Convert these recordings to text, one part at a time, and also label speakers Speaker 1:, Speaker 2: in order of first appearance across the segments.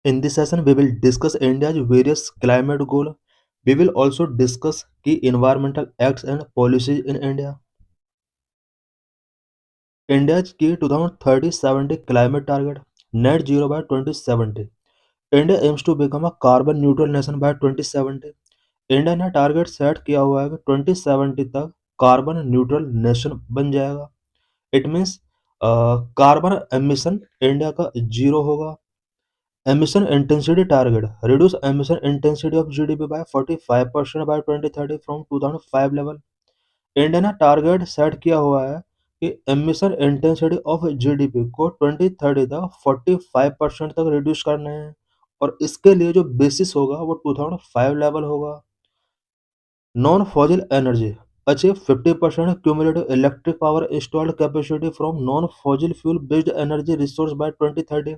Speaker 1: In this session, we will discuss India's various climate goals. We will also discuss key environmental acts and policies in India. India's key 2030-70 climate target, net zero by 2070. India aims to become a carbon neutral nation by 2070. India ने target set किया हुआ है कि 2070 तक carbon neutral nation बन जाएगा. It means carbon emission India का zero होगा. Emission intensity target: reduce emission intensity of GDP by 45% by 2030 from 2005 level. India ने टारगेट सेट किया हुआ है कि एमिशन इंटेंसिटी ऑफ जीडीपी को 2030 तक 45% तक रिड्यूस करना है और इसके लिए जो बेसिस होगा वो 2005 लेवल होगा. Non fossil energy: achieve 50% cumulative electric power installed capacity from non fossil fuel based energy resource by 2030.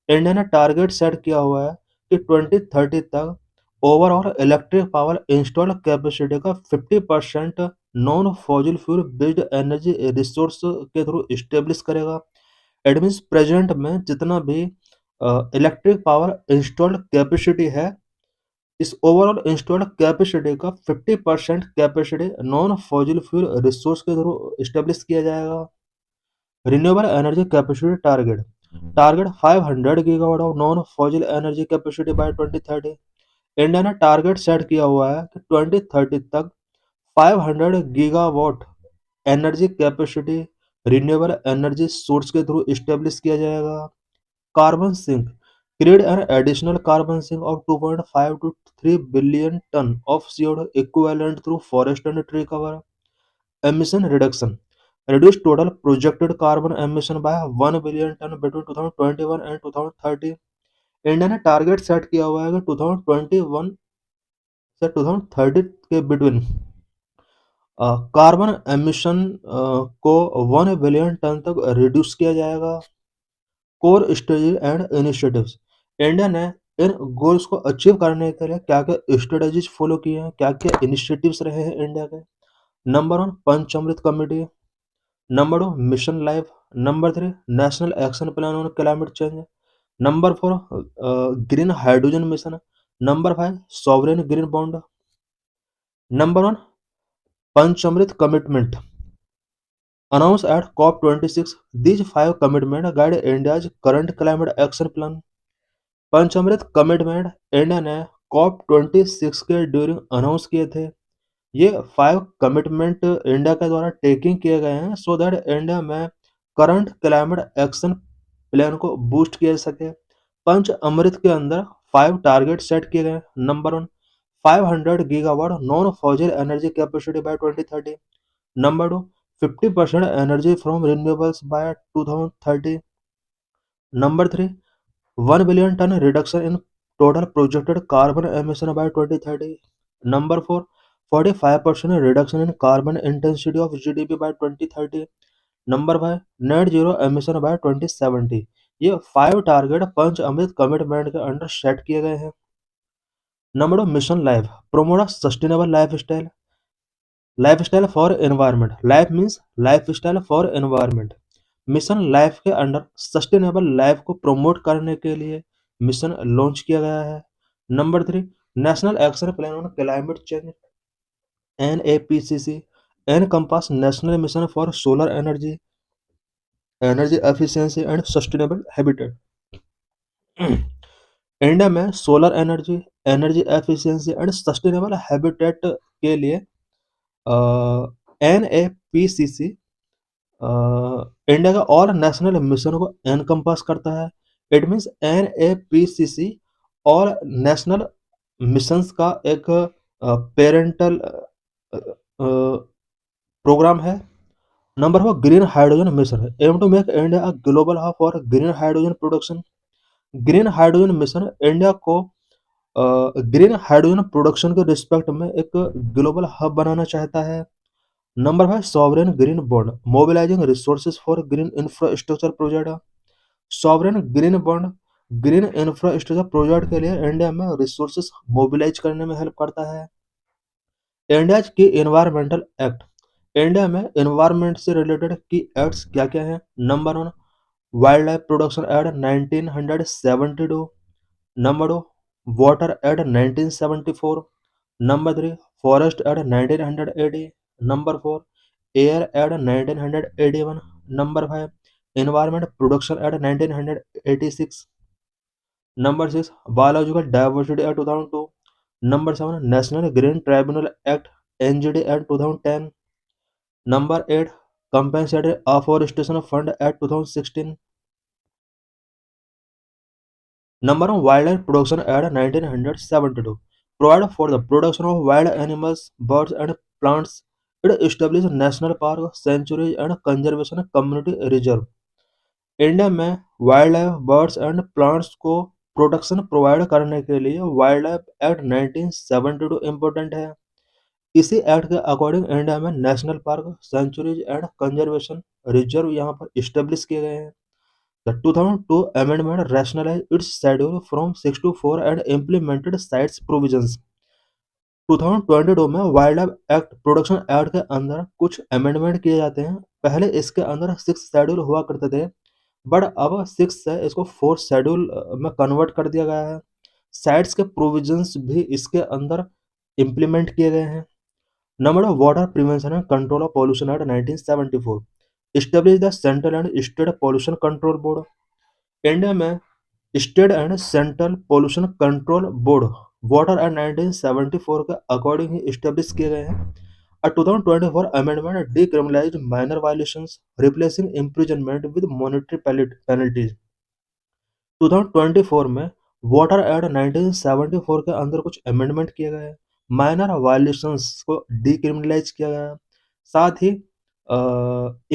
Speaker 1: India ने टारगेट सेट किया हुआ है कि 2030 तक overall electric power installed capacity का 50% non fossil fuel based energy resource के through establish करेगा. It means present में जितना भी इलेक्ट्रिक पावर इंस्टॉल्ड कैपेसिटी है, इस ओवरऑल इंस्टॉल्ड कैपेसिटी का 50% capacity non fossil fuel resource के थ्रू इस्टेब्लिश किया जाएगा. Renewable energy capacity target 500 gigawatt of non fossil energy capacity by 2030. India ने टारगेट सेट किया हुआ है कि 2030 तक 500 gigawatt energy capacity renewable energy source के थ्रू इस्टेब्लिश किया जाएगा. Carbon sink: create an additional carbon sink of 2.5 to 3 billion ton of CO2 equivalent through forest and tree cover. Emission reduction: reduce total projected carbon emission by 1 billion ton between 2021 and 2030. India ने target set किया हुआ है कि 2021 से 2030 के between carbon emission को 1 billion ton तक reduce किया जाएगा. Core strategy and initiatives: India ने इन गोल्स को अचीव करने के लिए क्या क्या स्ट्रेटजीज फॉलो किए हैं, क्या क्या इनिशिएटिव्स रहे हैं इंडिया के. Number 1, Panchamrit committee. Number 2, mission life. Number 3, national action plan on climate change. Number 4, green hydrogen mission. Number 5, sovereign green bond. Number 1, Panchamrit commitment announced at COP26. These 5 commitments guide India's current climate action plan. Panchamrit commitment India ने COP26 के during announce किए थे. ये 5 commitment India के द्वारा taking किए गए हैं सो दैट इंडिया में करंट क्लाइमेट एक्शन प्लान को बूस्ट किया जा सके. पंच अमृत के अंदर 5 टारगेट सेट किए गए. Number 1, 500 gigawatt non fossil energy capacity by 2030. Number 2, 50% energy from renewables by 2030. Number 3, 1 billion ton reduction in total projected carbon emission by 2030. Number 4, 45% reduction in carbon intensity of GDP by 2030. Number 5, net zero emission by 2070. ये 5 target Panchamrit commitment के under set किए गए हैं. Number 2, mission life. Promote a sustainable lifestyle for environment. Life means lifestyle for environment. Mission life के under sustainable life को promote करने के लिए मिशन लॉन्च किया गया है. Number 3, national action plan on climate change NAPCC encompass national mission for solar energy, energy efficiency and sustainable habitat. India में solar energy, energy efficiency and sustainable habitat के लिए NAPCC इंडिया का all national mission को encompass करता है. It means NAPCC all national missions का एक parental program है. Number 4, green hydrogen mission. Aim to make India a global hub for green hydrogen production. Green hydrogen mission India को green hydrogen production के respect में एक global hub बनाना चाहता है. Number 5, sovereign green bond. Mobilising resources for green infrastructure project. Sovereign green bond green infrastructure project के लिए India में रिसोर्सेज मोबिलाइज करने में हेल्प करता है. इंडिया की एनवायरमेंटल एक्ट. इंडिया में एनवायरमेंट से रिलेटेड की एक्ट्स क्या क्या हैं. Number 1, wild life production act 1972. Number 2, water at 1974. Number 3, forest at 1980. Number 4, air at 1981. Number 5, environment production at 1986. Number 6, biological diversity at 2002. Number 7, National Green Tribunal Act NGD at 2010. Number 8, Compensatory Afforestation Fund at 2016. Number of wildlife production at 1972. Provide for the production of wild animals, birds and plants. It established national park, sanctuary and conservation community reserve. India में wildlife birds and plants को protection provide करने के लिए wild life act 1972 important है। इसी act के according India में national park, sanctuaries and conservation reserve यहाँ पर इस्टेब्लिश किए गए हैं। The 2002 amendment rationalized its schedule from 6 to 4 and implemented sites provisions. 2022 में wild life act production act के अंदर कुछ अमेंडमेंट किए जाते हैं। पहले इसके अंदर 6 शेड्यूल हुआ करते थे, बट अब 6 से इसको 4 शेड्यूल में कन्वर्ट कर दिया गया है। साइट्स के प्रोविजंस भी इसके अंदर इम्प्लीमेंट किए गए हैं। Number of water prevention and control of pollution act 1974 establish the central and state pollution control board. India में state and central pollution control board water and 1974 के अकॉर्डिंग ही स्टेब्लिश किए गए हैं। 2024 amendment decriminalized minor violations replacing imprisonment with monetary penalties. 2024 में water act 1974 के अंदर कुछ अमेंडमेंट किए गए हैं। माइनर वायलेशंस को डिक्रिमिनलाइज किया गया है। साथ ही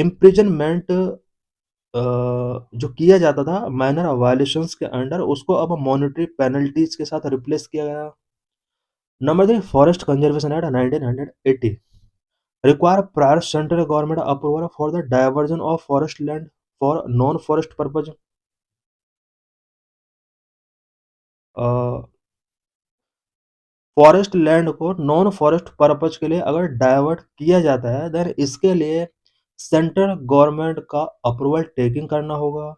Speaker 1: इम्प्रिजनमेंट जो किया जाता था माइनर वायलेशंस के अंडर, उसको अब मॉनेटरी पेनल्टीज के साथ रिप्लेस किया गया। Number 3, forest conservation act 1980 require prior central government approval for the diversion of forest land for non forest purpose. Forest land को नॉन फॉरेस्ट पर्पज के लिए अगर डाइवर्ट किया जाता है, देन इसके लिए सेंट्रल गवर्नमेंट का अप्रूवल टेकिंग करना होगा।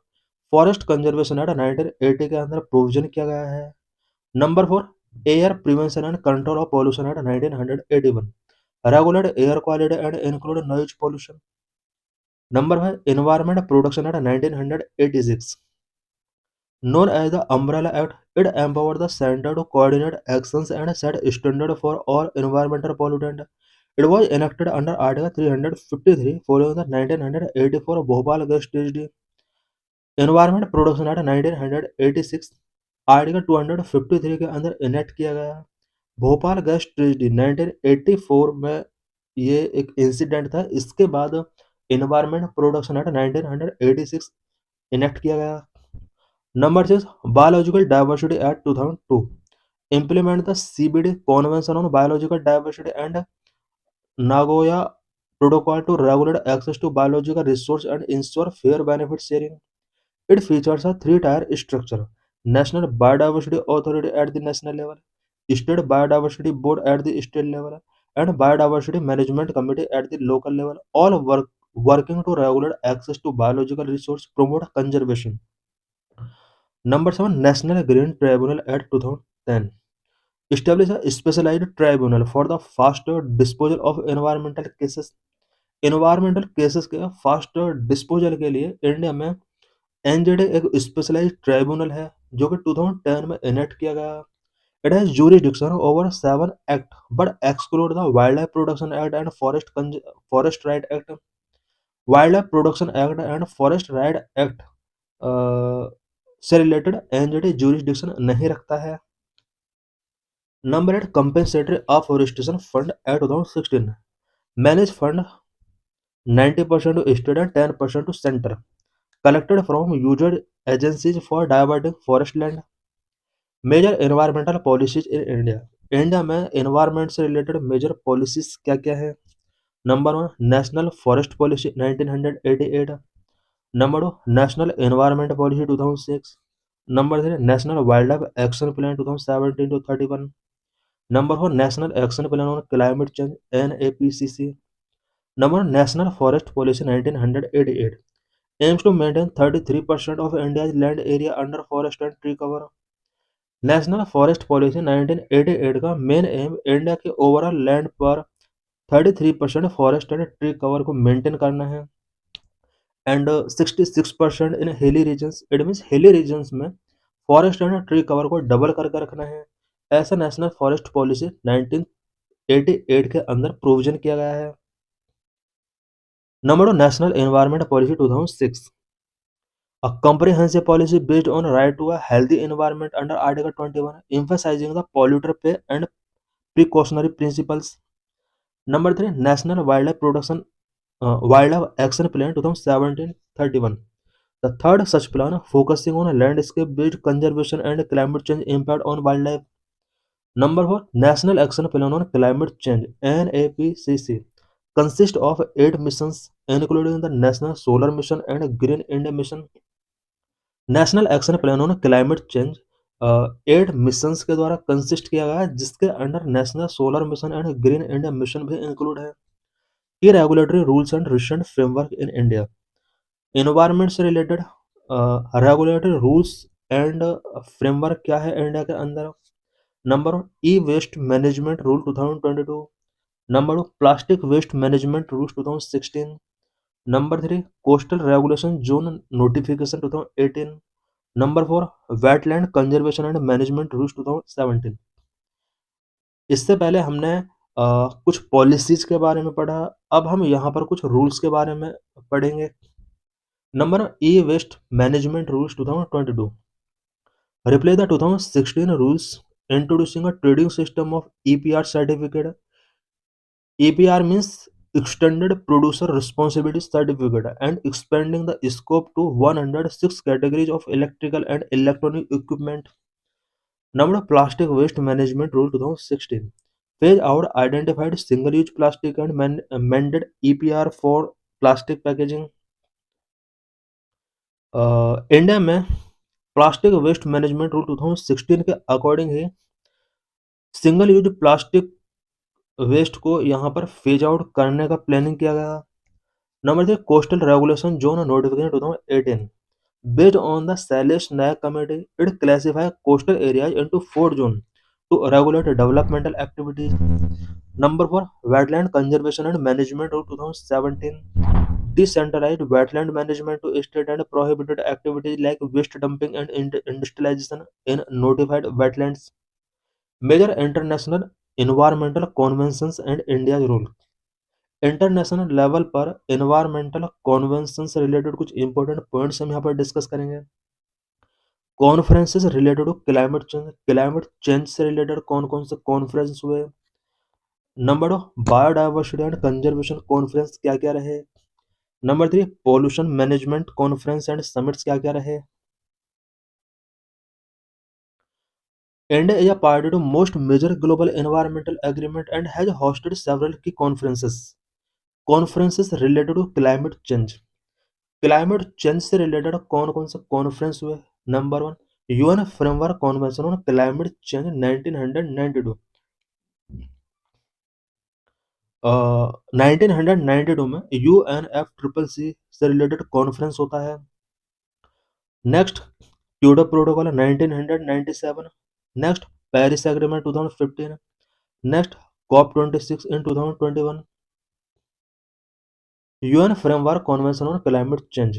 Speaker 1: फॉरेस्ट कंजर्वेशन एक्ट 1980 के अंदर प्रोविजन किया गया है। Number 4, air prevention and control of pollution act 1981 regulate air quality and include noise pollution. Number 5, environment protection act 1986 known as the Umbrella Act. It empowered the center to coordinate actions and set standard for all environmental pollutants. It was enacted under Article 353 following the 1984 Bhopal Gas Tragedy. Environment Protection Act 1986 article 253 के अंदर enact किया गया। Bhopal gas tragedy 1984 में ये एक incident था। इसके बाद एनवायरमेंट प्रोटेक्शन एक्ट 1986 इनेक्ट किया गया। Number 6, Biological Diversity Act 2002 implement the CBD Convention on Biological Diversity and Nagoya Protocol to regulate access to biological resources and ensure fair benefit sharing. It features a three-tier structure: National Biodiversity Authority at the national level, State Biodiversity Board at the state level, and Biodiversity Management Committee at the local level, all working to regulate access to biological resources, promote conservation. Number 7, National Green Tribunal Act 2010 establish a specialized tribunal for the faster disposal of environmental cases. Environmental cases के faster disposal के लिए India में NZD एक specialised tribunal है जो कि 2010 में enact किया गया। It has jurisdiction over 7 act but exclude the Wildlife Protection Act and Forest Right Act. Wildlife Protection Act and Forest Right Act से रिलेटेड एनजेडी jurisdiction नहीं रखता है। Number 8, compensatory afforestation fund act 2016 manage fund 90% to state and 10% to center collected from user agencies for diverting forest land. Major environmental policies in India. India में environment से related major policies क्या क्या है? Number 1, national forest policy 1988। Number 2, national environment policy 2006। Number 3, national wildlife action plan 2017 to 31। Number 4, national action plan on climate change NAPCC। Number 1, national forest policy 1988 aims to maintain 33% of India's land area under forest and tree cover. National forest policy 1988 का main aim India के overall land पर 33% forest and tree cover को maintain करना है and 66% in hilly regions. It means hilly regions में forest and tree cover को double करके रखना है। ऐसा नेशनल फॉरेस्ट पॉलिसी 1988 के अंदर प्रोविजन किया गया है। Number 2, national environment policy 2006, a comprehensive policy based on right to a healthy environment under Article 21, emphasizing the polluter pay and precautionary principles. Number 3, National Wildlife Protection Wildlife Action Plan 2017-31. The third such plan focusing on landscape-based conservation and climate change impact on wildlife. Number 4, National Action Plan on Climate Change (NAPCC) consists of 8 missions, including the National Solar Mission and Green India Mission. National action plan on climate change 8 missions के द्वारा consist किया गया है, जिसके under national solar mission and green India mission भी include है। ये regulatory rules and recent framework in India. Environment से related regulatory rules and framework क्या है इंडिया के अंदर। Number 1, e waste management rule 2022। Number 2, plastic waste management rules 2016। Number 3, coastal regulation zone notification 2018। Number 4, wetland conservation and management rules 2017। इससे पहले हमने कुछ policies के बारे में पढ़ा। अब हम यहाँ पर कुछ रूल्स के बारे में पढ़ेंगे। Number 1, e waste management rules 2022 replace the 2016 rules introducing a trading system of EPR certificate. EPR means Extended Producer Responsibility Certificate and expanding the scope to 106 categories of electrical and electronic equipment. Number Plastic Waste Management Rule 2016 phase out identified single-use plastic and amended EPR for plastic packaging. India में plastic waste management rule 2016 के according ही single use plastic waste को यहाँ पर phase out करने का planning किया गया। Number 3, coastal regulation zone notification 2018 based on the Salish Nayak committee, it classifies coastal areas into 4 zones to regulate developmental activities. Number 4, wetland conservation and management of 2017 decentralized wetland management to state and prohibited activities like waste dumping and industrialization in notified wetlands. Major international environmental conventions and India's role. International level पर environmental convention से related कुछ important points हम यहाँ पर discuss करेंगे। Conferences related to climate change से related कौन कौन से कॉन्फ्रेंस हुए। Number 2, biodiversity and conservation conference क्या क्या रहे। Number 3, pollution management conference and summits क्या क्या रहे। India is a party to most major global environmental agreement and has hosted several key conferences related to climate change. Climate change से related कौन कौन से कॉन्फ्रेंस हुए। Number 1, UN framework convention on climate change 1992। 1992 में UNFCCC से related conference होता है। Next, Kyoto protocol 1997। Next, Paris agreement 2015। Next, COP26 in 2021। UN framework convention on climate change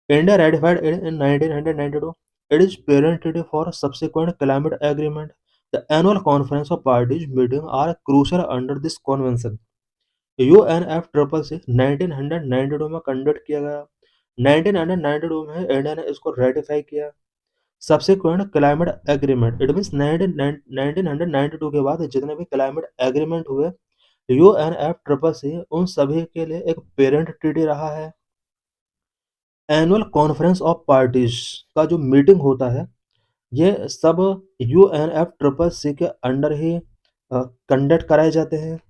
Speaker 1: India ratified it in 1992. It is parent treaty for subsequent climate agreement. The annual conference of parties meeting are crucial under this convention. UNFCCC 1992 में conduct किया गया। 1992 में India ने इसको ratify किया। Subsequent climate agreement, it means 1992 के बाद जितने भी क्लाइमेट एग्रीमेंट हुए, UNFCCC उन सभी के लिए एक पेरेंट ट्रीटी रहा है। एनुअल कॉन्फ्रेंस ऑफ पार्टीज का जो मीटिंग होता है, ये सब UNFCCC के अंडर ही कंडक्ट कराए जाते हैं।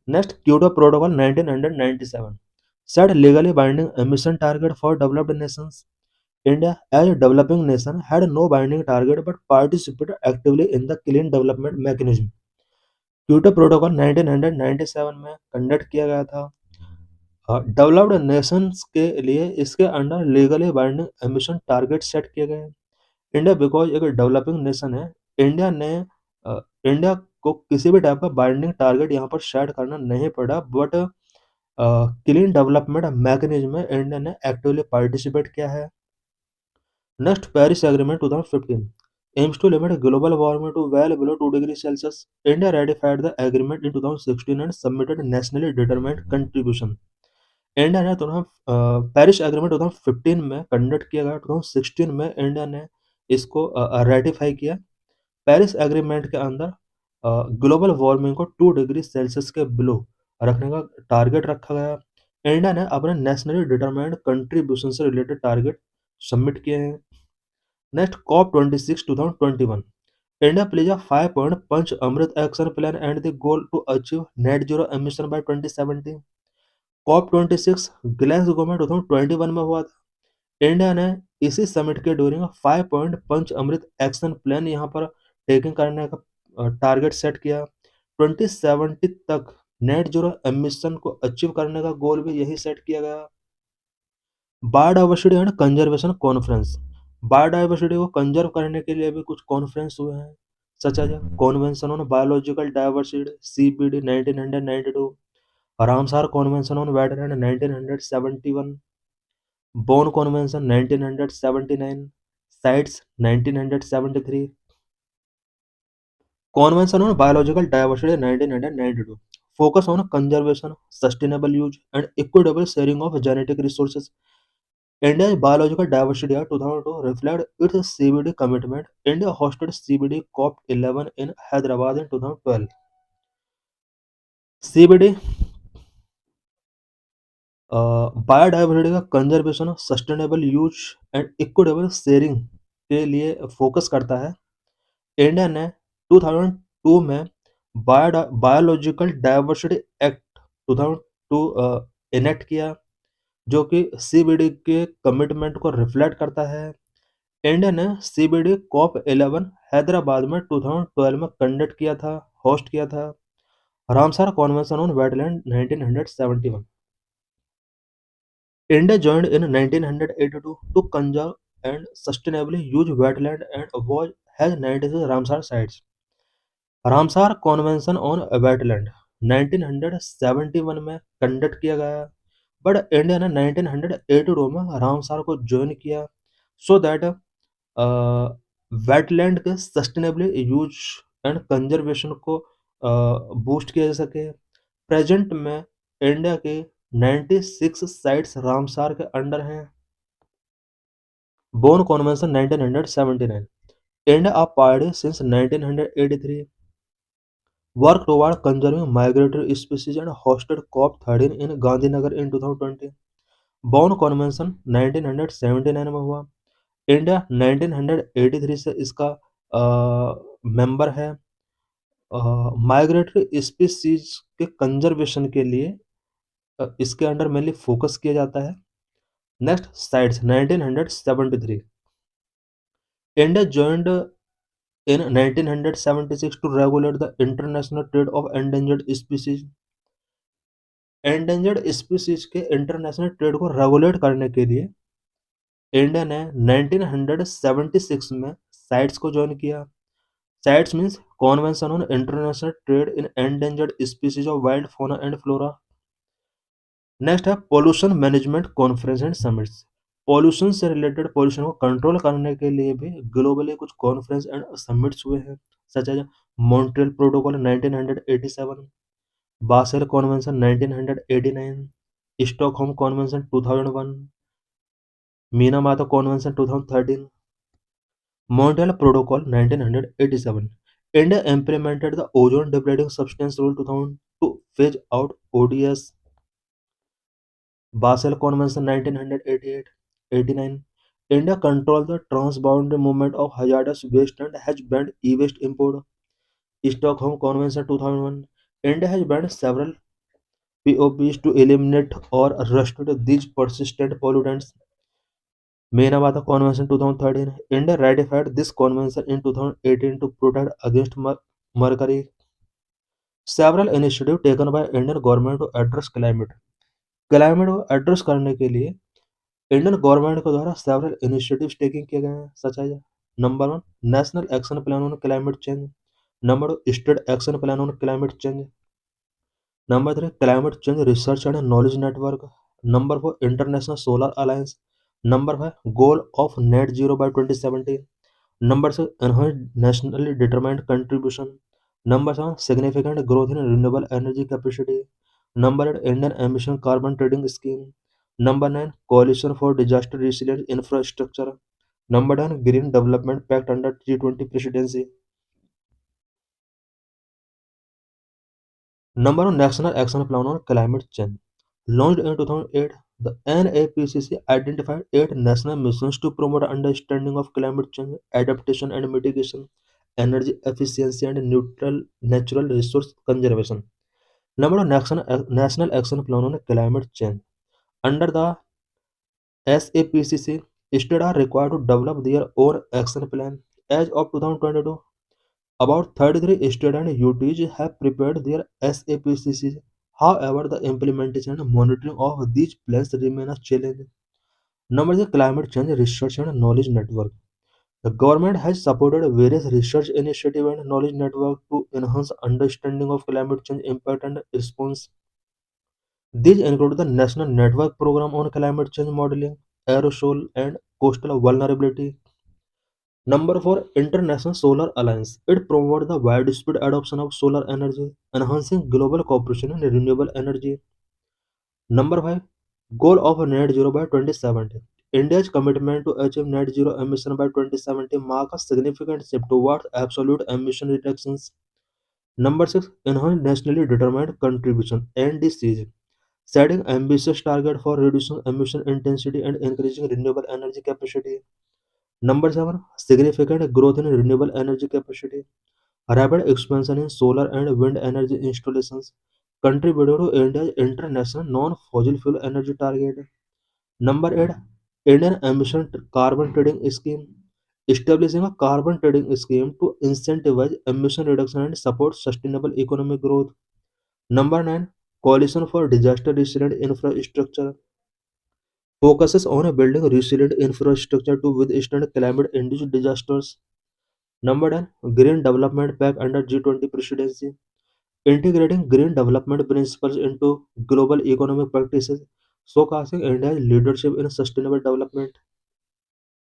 Speaker 1: Next, Kyoto protocol 1997 set legally binding emission target for developed nations. India as a developing nation had no binding target but participated actively in the clean development mechanism. Kyoto protocol 1997 में conduct किया गया था। Developed Nations के लिए इसके under legally binding emission target set किए गए। India because एक डेवलपिंग नेशन है, इंडिया ने इंडिया को किसी भी टाइप का बाइंडिंग टारगेट यहाँ पर सेट करना नहीं पड़ा, बट क्लीन डेवलपमेंट मैकेनिज्म में इंडिया ने एक्टिवली पार्टिसिपेट किया है। Next, Paris agreement 2015 aims to limit global warming to well below 2 degrees Celsius. India ratified the agreement in 2016 and submitted nationally determined contribution. India ने Paris agreement 2015 में conduct किया गया, 2016 में India ने इसको रेटिफाई किया। पेरिस एग्रीमेंट के अंदर ग्लोबल वार्मिंग को 2 डिग्री सेल्सियस के बिलो रखने का टारगेट रखा गया। इंडिया ने अपने नेशनली डिटरमाइंड कंट्रीब्यूशन से रिलेटेड टारगेट सबमिट किए हैं। Next, COP 26 2021 India pledge a 5 point Panchamrit action plan and the goal to achieve net zero emission by 2070। COP 26 Glasgow में 2021 में हुआ था। इंडिया ने इसी समिट के during 5 point Panchamrit action plan यहाँ पर टेकिंग करने का टारगेट सेट किया। 2070 तक नेट जीरो एमिशन को अचीव करने का गोल भी यही सेट किया गया। Biodiversity and conservation conference, biodiversity को कंजर्व करने के लिए भी कुछ कॉन्फ्रेंस हुए हैं, such as convention on biological diversity CBD 1992, Ramsar convention on wetland 1971, Bonn convention 1979, CITES 1973, convention on biological diversity 1992, focus on conservation, sustainable use and equitable sharing of genetic resources. India's Biological Diversity Act 2002 reflects its CBD commitment. India hosted CBD COP11 in Hyderabad in 2012. CBD biodiversity का conservation, sustainable use and equitable sharing के लिए focus करता है। India ने 2002 में biological diversity act 2002 enact किया, जो कि CBD के कमिटमेंट को रिफ्लेक्ट करता है। इंडिया ने CBD COP11 हैदराबाद में 2012 में कंडक्ट किया था, होस्ट किया था। Ramsar convention on wetland 1971। India joined in 1982 to conserve and sustainably use wetland and was has 96 Ramsar sites. Ramsar convention on wetland 1971 में कंडक्ट किया गया, बट इंडिया ने 1982 में रामसार को ज्वाइन किया सो दैट वेटलैंड के सस्टेनेबली यूज एंड कंजर्वेशन को boost किया जा सके। प्रेजेंट में इंडिया के 96 साइट्स रामसार के अंडर हैं। Bone convention 1979, India a party since 1983, work toward conserving migratory species and hosted COP13 in Gandhinagar in 2020। Bone convention 1979 में हुआ। इंडिया 1983 से इसका मेंबर है। माइग्रेटरी स्पीशीज के कंजर्वेशन के लिए इसके अंडर मेनली फोकस किया जाता है। Next, sites 1973, India joined in 1976 to regulate the international trade of endangered species. Endangered species के इंटरनेशनल ट्रेड को रेगुलेट करने के लिए इंडिया ने 1976 में साइट्स को ज्वाइन किया। CITES means convention on international trade in endangered species of wild fauna and flora. Next है pollution management conference and summits. Pollution से रिलेटेड पॉल्यूशन को कंट्रोल करने के लिए भी ग्लोबली कुछ कॉन्फ्रेंस एंड समिट्स हुए हैं, such as Montreal protocol 1987, Basel convention 1989, Stockholm convention 2001, Minamata convention 2013, Montreal protocol 1987। India implemented the ozone depleting substance rule 2000 to phase out ODS। Basel convention 1988-89, India control the transboundary movement of hazardous waste and has banned e-waste import. Stockholm convention 2001, India has banned several POPs to eliminate or restrict these persistent pollutants. Minamata Convention 2013, India ratified this convention in 2018 to protect against mercury. Several initiatives taken by Indian government to address climate को address करने के लिए Indian government के द्वारा several initiatives taking किए गए हैं, सच है। Number one, National Action Plan on Climate Change. Number two, State Action Plan on Climate Change. Number three, Climate Change Research and Knowledge Network. Number four, International Solar Alliance. Number five, Goal of Net Zero by 2070. Number six, enhanced nationally determined contribution. Number seven, significant growth in renewable energy capacity. Number eight, Indian emission carbon trading scheme. Number nine, coalition for disaster resilient infrastructure. Number 10, Green Development Pact under G20 presidency. Number one, National Action Plan on Climate Change. Launched in 2008, the NAPCC identified eight national missions to promote understanding of climate change, adaptation and mitigation, energy efficiency, and neutral natural resource conservation. Number one, National Action Plan on Climate Change. Under the SAPCC, states are required to develop their own action plan. As of 2022, about 33 states and UTs have prepared their SAPCC. However, the implementation and monitoring of these plans remain a challenge. Number is Climate Change Research and Knowledge Network. The government has supported various research initiatives and knowledge networks to enhance understanding of climate change impact and response. These include the National Network Program on Climate Change Modeling, Aerosol, and Coastal Vulnerability. Number four, International Solar Alliance. It promotes the widespread adoption of solar energy, enhancing global cooperation in renewable energy. Number five, Goal of Net Zero by 2070. India's commitment to achieve net zero emission by 2070 marks a significant step towards absolute emission reductions. Number six, Enhanced Nationally Determined Contribution (NDCs), setting ambitious target for reducing emission intensity and increasing renewable energy capacity. Number seven, significant growth in renewable energy capacity. Rapid expansion in solar and wind energy installations contributed to India's international non-fossil fuel energy target. Number eight, Indian emission carbon trading scheme. Establishing a carbon trading scheme to incentivize emission reduction and support sustainable economic growth. Number nine, Coalition for Disaster Resilient Infrastructure focuses on building resilient infrastructure to withstand climate-induced disasters. Number 10, Green Development Pact under G20 presidency, integrating green development principles into global economic practices, showcasing India's leadership in sustainable development.